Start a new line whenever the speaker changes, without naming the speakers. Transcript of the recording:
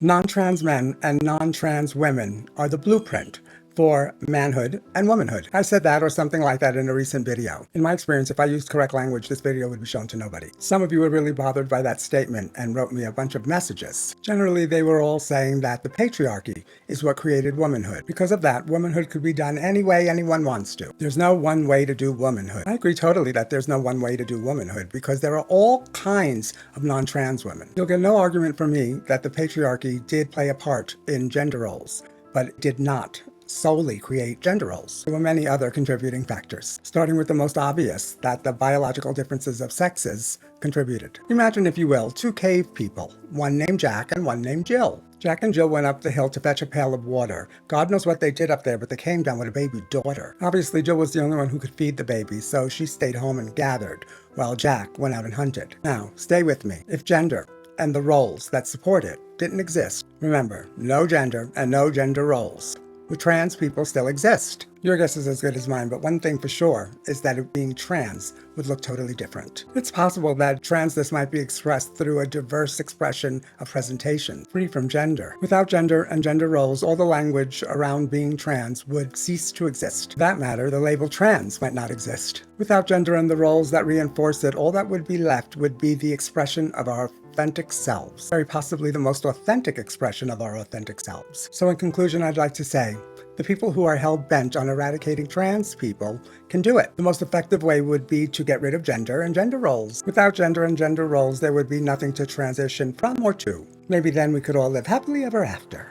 Non-trans men and non-trans women are the blueprint for manhood and womanhood. I said that or something like that in a recent video. In my experience, if I used correct language, this video would be shown to nobody. Some of you were really bothered by that statement and wrote me a bunch of messages. Generally, they were all saying that the patriarchy is what created womanhood. Because of that, womanhood could be done any way anyone wants to. There's no one way to do womanhood. I agree totally that there's no one way to do womanhood because there are all kinds of non-trans women. You'll get no argument from me that the patriarchy did play a part in gender roles, but it did not solely create gender roles. There were many other contributing factors, starting with the most obvious, that the biological differences of sexes contributed. Imagine, if you will, two cave people, one named Jack and one named Jill. Jack and Jill went up the hill to fetch a pail of water. God knows what they did up there, but they came down with a baby daughter. Obviously, Jill was the only one who could feed the baby, so she stayed home and gathered, while Jack went out and hunted. Now, stay with me. If gender and the roles that support it didn't exist, remember, no gender and no gender roles. Trans people still exist. Your guess is as good as mine, but one thing for sure is that being trans would look totally different. It's possible that transness might be expressed through a diverse expression of presentation, free from gender. Without gender and gender roles, all the language around being trans would cease to exist. For that matter, the label trans might not exist. Without gender and the roles that reinforce it, all that would be left would be the expression of our authentic selves, very possibly the most authentic expression of our authentic selves. So in conclusion, I'd like to say, the people who are hell-bent on eradicating trans people can do it. The most effective way would be to get rid of gender and gender roles. Without gender and gender roles, there would be nothing to transition from or to. Maybe then we could all live happily ever after.